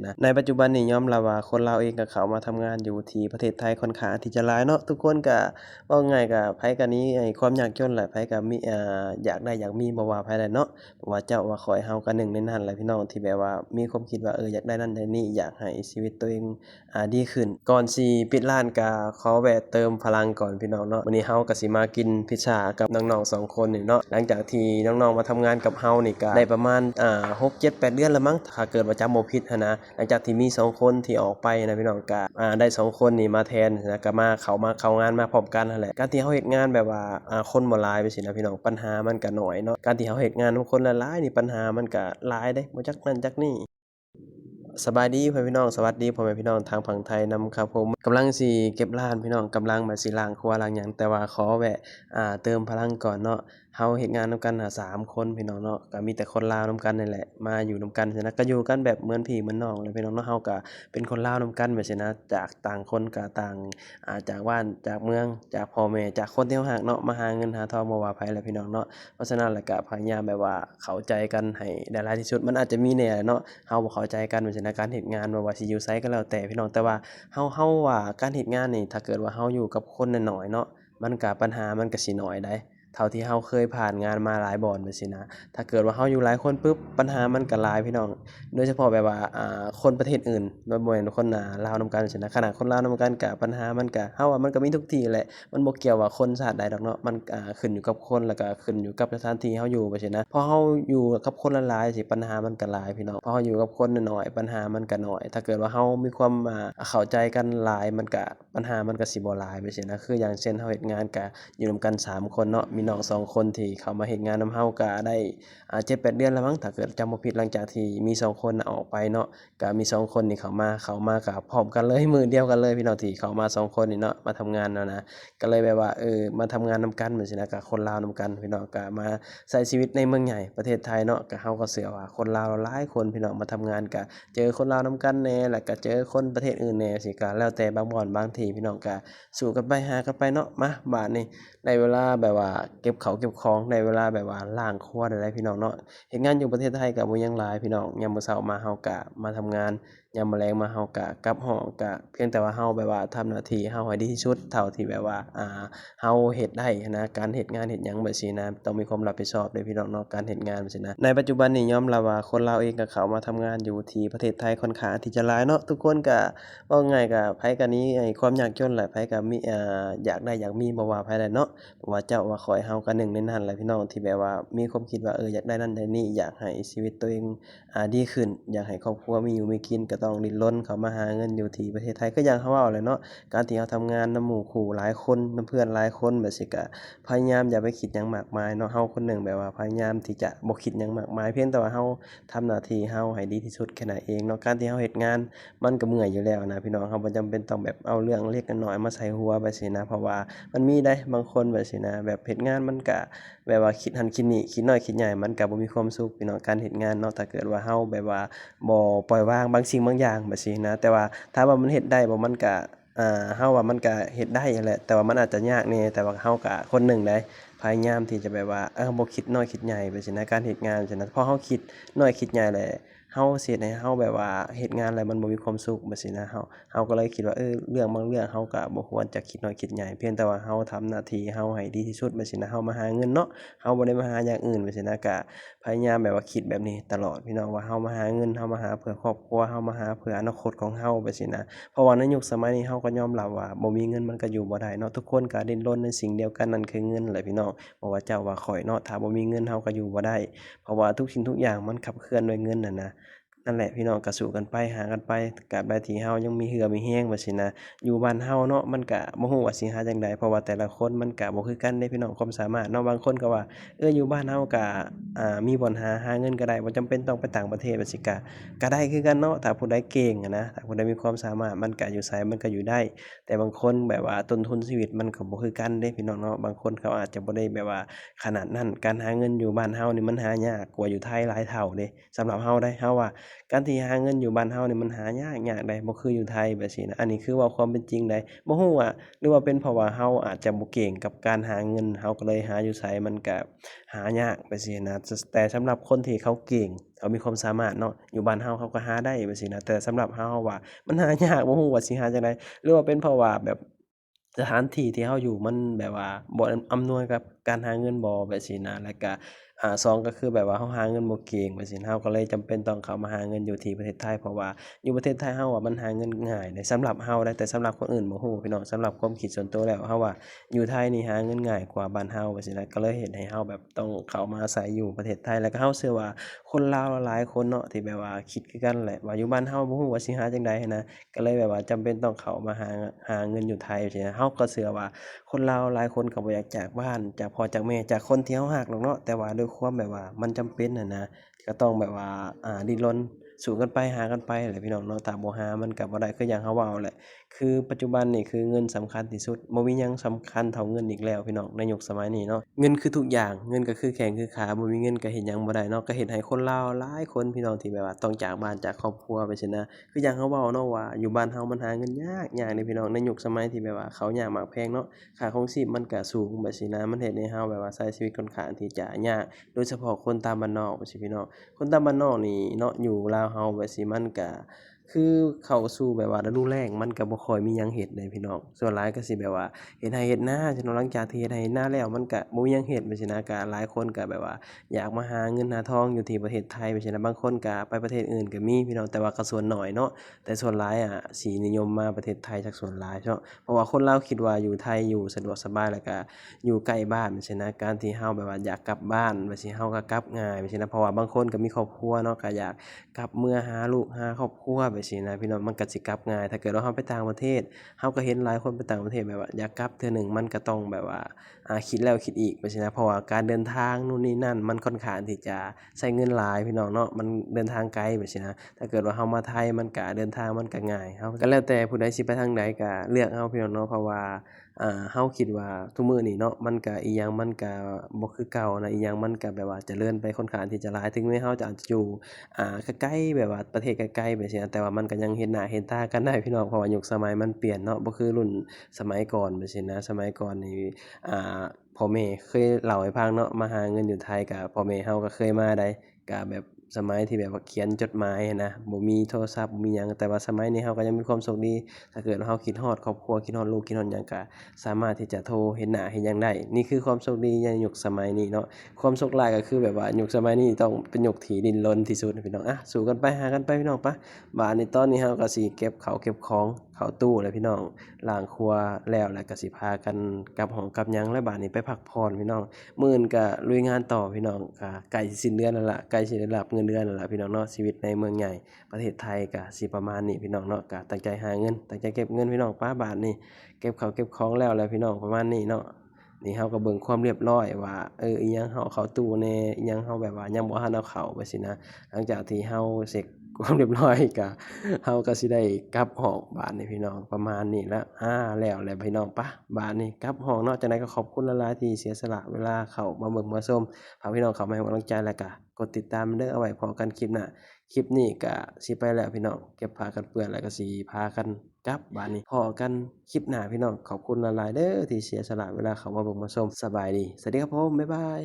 นะในปัจจุบันนี้ยอมรับว่าคนลาวเองก็เข้ามาทำงานอยู่ที่ประเทศไทยค่อนข้างที่จะหลายเนาะทุกคนก็เว้าง่ายก็ไผก็หนีไอ้ความยากจนแหละไผก็มีอยากได้อยากมีบ่ว่าไผแหละเนาะบ่ว่าเจ้าว่าข้อยเฮาก็หนึ่งในนั้นแหละพี่น้องที่แบบว่ามีความคิดว่าอยากได้นั่นได้นี่อยากให้ชีวิตตัวเองดีขึ้นก่อนสิปิดร้านก็ขอแวะเติมพลังก่อนพี่น้องเนาะมื้อนี้เฮาก็สิมากินพิซซากับน้องๆ2คนนี่เนาะหลังจากที่น้องๆมาทำงานกับเฮานี่ก็ได้ประมาณ6 7 8 เดือนแล้วมั้งถ้าเกิดว่าจำบ่ผิดหั้นนะหลังจากที่มี2คนที่ออกไปนะพี่น้องก็ได้2คนนี่มาแทนนะก็เข้างานมาพร้อมกันนั่นแหละการที่เฮาเฮ็ดงานแบบว่าคนบ่หลายไปสินะพี่น้องปัญหามันก็น้อยเนาะการที่เฮาเฮ็ดงานนำคนหลายๆนี่ปัญหามันก็หลายเด้บ่จักนั้นจักนี้ สบายดีพ่อแม่พี่น้องสวัสดีพ่อแม่พี่น้องทางฝั่งไทยนำครับผมกำลังสิเก็บร้านพี่น้องกำลังแบบสิล้างครัวล้างหยังแต่ว่าขอแวะเติมพลังก่อนเนาะเฮาเฮ็ดงานนำกัน3คนพี่น้องเนาะก็มีแต่คนลาวนำกันนี่แหละมาอยู่นำกันซี้นะก็อยู่กันแบบเหมือนพี่เหมือนน้องเลยพี่น้องเนาะเฮาก็เป็นคนลาวนำกันแบบซี้นะจากต่างคนก็ต่างจากบ้านจากเมืองจากพ่อแม่จากคนที่เรารักเนาะมาหาเงินหาทองบ่ว่าไผแหละพี่น้องเนาะเพราะฉะนั้นแล้วก็พยายามแบบว่าเข้าใจกันให้ได้หลายที่สุดมันอาจจะมีแหน่เนาะ เฮาบ่เข้าใจกันว่าจั่งใดการเฮ็ดงานบ่ว่าสิอยู่ไสก็แล้วแต่พี่น้องแต่ว่าเฮาว่าการเฮ็ดงานนี่ถ้าเกิดว่าเฮาอยู่กับคนน้อยๆเนาะมันก็ปัญหามันก็สิน้อยได้เท่าที่เฮาเคยผ่านงานมาหลายบ่อนจั่งซี้นะถ้าเกิดว่าเฮาอยู่หลายคนปุ๊บปัญหามันก็หลายพี่น้องโดยเฉพาะแบบว่าคนประเทศอื่นบ่แม่นคนลาวนำกันจั่งซี้นะขนาดคนลาวนำกันก็ปัญหามันก็เฮาว่ามันก็มีทุกที่แหละมันบ่เกี่ยวว่าคนชาติใดดอกเนาะมันขึ้นอยู่กับคนแล้วก็ขึ้นอยู่กับสถานที่เฮาอยู่ไปซี้นะพอเฮาอยู่กับคนหลายๆสิปัญหามันก็หลายพี่น้องพอเฮาอยู่กับคนน้อยๆปัญหามันก็น้อยถ้าเกิดว่าเฮามีความเข้าใจกันหลายมันก็ปัญหามันก็สิบ่หลายไปซี้นะคืออย่างเช่นเฮาเฮ็ดงานก็อยู่นำกัน3คนเนาะมีน้อง2คนที่เข้ามาเฮ็ดงานนำเฮาก็ได้7-8 เดือนแล้วมั้งถ้าเกิดจำบ่ผิดหลังจากที่มี2คนน่ะออกไปเนาะก็มี2คนนี่เข้ามาก็พร้อมกันเลยมื้อเดียวกันเลยพี่น้องที่เข้ามา2คนนี่เนาะมาทำงานอะนะก็เลยแบบว่ามาทำงานนำกันจั่งซี้นะก็คนลาวนำกันพี่น้องก็มาใช้ชีวิตในเมืองใหญ่ประเทศไทยเนาะก็เฮาก็เชื่อว่าคนลาวหลายคนพี่น้องมาทำงานก็เจอคนลาวนำกันแหน่แล้วก็เจอคนประเทศอื่นแหน่สิก็แล้วแต่บางบ่อนบางที่พี่น้องก็สู้กันไปหากันไปเนาะมาบัดนี้ได้เวลาแบบว่าเก็บข้าวเก็บของได้เวลาแบบว่าล้างครัวได้แล้วพี่น้องเนาะเฮ็ดงานอยู่ประเทศไทยก็บ่หยังหลายพี่น้องยามมื้อเช้ามาเฮาก็มาทำงานยามมื้อแลงมาเฮาก็กลับห้องก็เพียงแต่ว่าเฮาแบบว่าทำหน้าที่เฮาให้ดีที่สุดเท่าที่แบบว่าเฮาเฮ็ดได้หั้นนะการเฮ็ดงานเฮ็ดหยังแบบซี้นะต้องมีความรับผิดชอบเด้อพี่น้องเนาะการเฮ็ดงานแบบซี้นะในปัจจุบันนี้ยอมรับว่าคนลาวเองก็เข้ามาทำงานอยู่ที่ประเทศไทยค่อนข้างที่จะหลายเนาะทุกคนก็เว้าง่ายก็ไผก็หนีไอ้ความยากจนแหละไผก็มีอยากได้อยากมีบ่ว่าไผแหละเนาะบ่ว่าเจ้าว่าข้อยเฮาก็หนึ่งในนั้นแหละพี่น้องที่แบบว่ามีความคิดว่าอยากได้นั่นได้นี่อยากให้ชีวิตตัวเองดีขึ้นอยากให้ครอบครัวมีอยู่มีกินก็ต้องดิ้นรนเข้ามาหาเงินอยู่ที่ประเทศไทยก็อย่างเขาเว้าแหละเนาะการที่เราทำงานนำหมู่คู่หลายคนนำเพื่อนหลายคนแบบซี้ก็พยายามอย่าไปคิดหยังมากมายเนาะเฮาคนหนึ่งแบบว่าพยายามที่จะบ่คิดหยังมากมายเพียงแต่ว่าเฮาทำหน้าที่เฮาให้ดีที่สุดแค่นั้นเองเนาะการที่เฮาเฮ็ดงานมันก็เมื่อยอยู่แล้วนะพี่น้องเฮาบ่จำเป็นต้องแบบเอาเรื่องเล็กน้อยมาใส่หัวแบบซี้นะเพราะว่ามันมีได้บางคนแบบซี้นะแบบเฮ็ดงานมันก็แบบว่าคิดหั้นคิดนี่คิดน้อยคิดใหญ่มันก็บ่มีความสุขพี่น้องการเฮ็ดงานเนาะถ้าเกิดว่าเฮาแบบว่าบ่ปล่อยวางบางสิ่งบางอย่างแบบซี้นะแต่ว่าถามว่ามันเฮ็ดได้บ่มันก็เฮาว่ามันก็เฮ็ดได้นั่นแหละแต่ว่ามันอาจจะยากแหน่แต่ว่าเฮาก็คนหนึ่งได้พยายามที่จะแบบว่าบ่คิดน้อยคิดใหญ่ไปซี้นะการเฮ็ดงานซี้นะพอเฮาคิดน้อยคิดใหญ่แล้วเฮาสิเฮ็ดให้เฮาแบบว่าเฮ็ดงานแล้วมันบ่มีความสุขแบบซี้นะเฮาก็เลยคิดว่าเรื่องบางเรื่องเฮาก็บ่ควรจะคิดน้อยคิดใหญ่เพียงแต่ว่าเฮาทำหน้าที่เฮาให้ดีที่สุดแบบซี้นะเฮามาหาเงินเนาะเฮาบ่ได้มาหาอย่างอื่นแบบซี้นะก็พยายามแบบว่าคิดแบบนี้ตลอดพี่น้องว่าเฮามาหาเงินเฮามาหาเพื่อครอบครัวเฮามาหาเพื่ออนาคตของเฮาแบบซี้นะ เพราะว่าในยุคสมัยนี้เราก็ยอมรับว่าบ่มีเงินมันก็อยู่บ่ได้เนาะทุกคนก็ดิ้นรนในสิ่งเดียวกันนั่นคือเงินแหละพี่น้องบ่ว่าเจ้าว่าข้อยเนาะถ้าบ่มีเงินเราก็อยู่บ่ได้เพราะว่าทุกสิ่งทุกอย่างมันขับเคลื่อนด้วยเงินน่ะนะนั่นแหละพี่น้องก็สู้กันไปหากันไปตราบใดที่เฮายังมีเหือมีแรงว่าซี้นะอยู่บ้านเฮาเนาะมันก็บ่ฮู้ว่าสิหาจั่งใดเพราะว่าแต่ละคนมันก็บ่คือกันเด้พี่น้องความสามารถเนาะบางคนก็ว่าอยู่บ้านเฮาก็มีบ่อนหาเงินก็ได้บ่จำเป็นต้องไปต่างประเทศว่าซี้ก็ได้คือกันเนาะถ้าผู้ใดเก่งอะนะถ้าผู้ใดมีความสามารถมันก็อยู่ไสมันก็อยู่ได้แต่บางคนแบบว่าต้นทุนชีวิตมันก็บ่คือกันเด้พี่น้องเนาะบางคนเขาอาจจะบ่ได้แบบว่าขนาดนั้นการหาเงินอยู่บ้านเฮานี่มันหายากกว่าอยู่ไทยหลายเท่าเด้สำหรับเฮาเด้เฮาว่า การที่หาเงินอยู่บ้านเฮานี่มันหายากได้บ่คืออยู่ไทยแบบซี้นะอันนี้คือเว้าความเป็นจริงได้บ่ฮู้ว่าหรือว่าเป็นเพราะว่าเฮาอาจจะบ่เก่งกับการหาเงินเฮาก็เลยหาอยู่ไสมันก็หายากไปซี้นะแต่สำหรับคนที่เขาเก่งเขามีความสามารถเนาะอยู่บ้านเฮาเขาก็หาได้ไปซี้นะแต่สำหรับเฮาว่ามันหายากบ่ฮู้ว่าสิหาจั่งใดหรือว่าเป็นเพราะว่าแบบสถานที่ที่เฮาอยู่มันแบบว่าบ่อำนวยกับการหาเงินบ่แบบซี้นะแล้วก็2ก็คือแบบว่าเฮาหาเงินบ่เก่งแบบซี้เฮาก็เลยจำเป็นต้องเข้ามาหาเงินอยู่ที่ประเทศไทยเพราะว่าอยู่ประเทศไทยเฮาอะมันหาเงินง่ายได้สำหรับเฮานะแต่สำหรับคนอื่นบ่ฮู้พี่น้องสำหรับความคิดส่วนตัวแล้วเฮาว่าอยู่ไทยนี่หาเงินง่ายกว่าบ้านเฮาแบบซี้นะก็เลยเฮ็ดให้เฮาแบบต้องเข้ามาอาศัยอยู่ประเทศไทยแล้วก็เฮาเชื่อว่าคนลาวหลายๆคนเนาะที่แบบว่าคิดคือกันแหละว่าอยู่บ้านเฮาบ่ฮู้ว่าสิหาจั่งใดหั้นนะก็เลยแบบว่าจำเป็นต้องเข้ามาหาเงินอยู่ไทยจังซี้นะเฮาก็เชื่อว่าคนลาวหลายคนก็บ่อยากจากบ้านจากพ่อจากแม่จากคนที่เฮารักหรอกเนาะแต่ว่าด้วยความแบบว่ามันจำเป็นอะนะก็ต้องแบบว่าดิ้นรนสู้กันไปหากันไปแหละพี่น้องเนาะถ้าบ่หามันก็บ่ได้คืออย่างเฮาเว้าแหละคือปัจจุบันนี่คือเงินสำคัญที่สุดบ่มีหยังสำคัญเท่าเงินอีกแล้วพี่น้องในยุคสมัยนี้เนาะเงินคือทุกอย่างเงินก็คือแข้งคือขาบ่มีเงินก็เฮ็ดหยังบ่ได้เนาะก็เฮ็ดให้คนลาวหลายคนพี่น้องที่แบบว่าต้องจากบ้านจากครอบครัวไปซี้นะคืออย่างเฮาเว้าเนาะว่าอยู่บ้านเฮามันหาเงินยากเด้พี่น้องในยุคสมัยที่แบบว่าข้าวยากหมากแพงเนาะ ค่าครองชีพมันก็สูงแบบซี้นะมันเฮ็ดให้เราแบบว่าใช้ชีวิตค่อนข้างที่จะยากโดยเฉพาะคนตามบ้านนอกจั่งซี้พี่น้องคนตามบ้านนอกนี่เนาะอยู่ลาวเฮาแบบซี้มันก็คือเข้าสู่แบบว่าฤดูแล้งมันก็บ่ค่อยมีหยังเฮ็ดเด้พี่น้องส่วนหลายก็สิแบบว่าเฮ็ดไร่เฮ็ดนาซี้เนาะหลังจากที่เฮ็ดไร่เฮ็ดนาแล้วมันก็บ่มีหยังเฮ็ดแบบซี้นะก็หลายคนก็แบบว่าอยากมาหาเงินหาทองอยู่ที่ประเทศไทยแบบซี้นะบางคนก็ไปประเทศอื่นก็มีพี่น้องแต่ว่าก็ส่วนน้อยเนาะแต่ส่วนหลายสินิยมมาประเทศไทยสักส่วนหลายเนาะ เพราะว่าคนลาวคิดว่าอยู่ไทยอยู่สะดวกสบายแล้วก็อยู่ใกล้บ้านจั่งซี้นะการที่เราแบบว่าอยากกลับบ้านแบบซี้เราก็กลับง่ายแบบซี้นะเพราะว่าบางคนก็มีครอบครัวเนาะก็อยากกลับเมือหาลูกหาครอบครัวแบบซี้นะพี่น้องมันก็สิกลับง่ายถ้าเกิดว่าเราไปต่างประเทศเราก็เห็นหลายคนไปต่างประเทศแบบว่าอยากกลับเทื่อหนึ่งมันก็ต้องแบบว่าคิดแล้วคิดอีกแบบซี้นะเพราะว่าการเดินทางนู่นนี่นั่นมันค่อนข้างที่จะใช้เงินหลายพี่น้องเนาะมันเดินทางไกลแบบซี้นะถ้าเกิดว่าเรามาไทยมันก็เดินทางมันก็ง่ายเราก็แล้วแต่ผู้ใดสิไปทางใดก็เลือกเอาพี่น้องเนาะเพราะว่าเราคิดว่าทุกมื้อนี้เนาะมันก็อิหยังมันก็บ่คือเก่านะอิหยังมันก็แบบว่าเจริญไปค่อนข้างที่จะหลายถึงแม้เราจะอาจจะอยู่ไกลๆแบบว่าประเทศไกลๆแบบซี้นะแต่ว่ามันก็ยังเห็นหน้าเห็นตากันได้พี่น้องเพราะว่ายุคสมัยมันเปลี่ยนเนาะบ่คือรุ่นสมัยก่อนแบบซี้นะสมัยก่อนนี่อ่าพ่อแม่เคยเล่าให้ฟังเนาะมาหาเงินอยู่ไทยก็พ่อแม่เราก็เคยมาได้ก็แบบสมัยที่แบบว่าเขียนจดหมายอะนะบ่มีโทรศัพท์บ่มีหยังแต่ว่าสมัยนี้เราก็ยังมีความสุขดีถ้าเกิดว่าเราคิดฮอดครอบครัวคิดฮอดลูกคิดฮอดหยังก็สามารถที่จะโทรเห็นหน้าเห็นหยังได้นี่คือความโชคดีในยุคสมัยนี้เนาะความโชคร้ายก็คือแบบว่ายุคสมัยนี้ต้องเป็นยุคที่ดิ้นรนที่สุดพี่น้องสู้กันไปหากันไปพี่น้องไปบัดนี้ตอนนี้เราก็สิเก็บข้าวเก็บของเข้าตู้แล้วพี่น้องล้างครัวแล้วก็สิพากันกลับห้องกลับหยังแล้วบัดนี้ไปพักผ่อนพี่น้อง มื้ออื่นก็ลุยงานต่อพี่น้องก็ใกล้สิสิ้นเดือนแล้วล่ะใกล้สิได้รับเงินเดือนแล้วล่ะพี่น้องเนาะชีวิตในเมืองใหญ่ประเทศไทยก็สิประมาณนี้พี่น้องเนาะก็ตั้งใจหาเงินตั้งใจเก็บเงินพี่น้องป๊าบาดนี้เก็บข้าวเก็บของแล้วพี่น้องประมาณนี้เนาะนี่เราก็เบิ่งความเรียบร้อยว่าอิหยังเราเอาเข้าตู้แหน่อิหยังเราแบบว่ายังบ่ทันเอาเข้าไปซี้นะหลังจากที่เราเช็กความเรียบร้อยก็เราก็สิได้กลับห้องบาดนี้พี่น้องประมาณนี้แล้วแล้วพี่น้องไปบาดนี้กลับห้องเนาะจั่งใดก็ขอบคุณหลายๆที่เสียสละเวลาเข้ามาเบิ่งมาชมฝากพี่น้องเข้ามาให้กำลังใจแล้วก็กดติดตามเด้อเอาไว้พอกันคลิปหน้าคลิปนี้ก็สิไปแล้วพี่น้องเก็บผ้ากันเปื้อนแล้วก็สิพากันกลับบาดนี้พ้อกันคลิปหน้าพี่น้องขอบคุณหลายๆเด้อที่เสียสละเวลาเข้ามาเบิ่งมาชมสบายดีสวัสดีครับผมบ๊ายบาย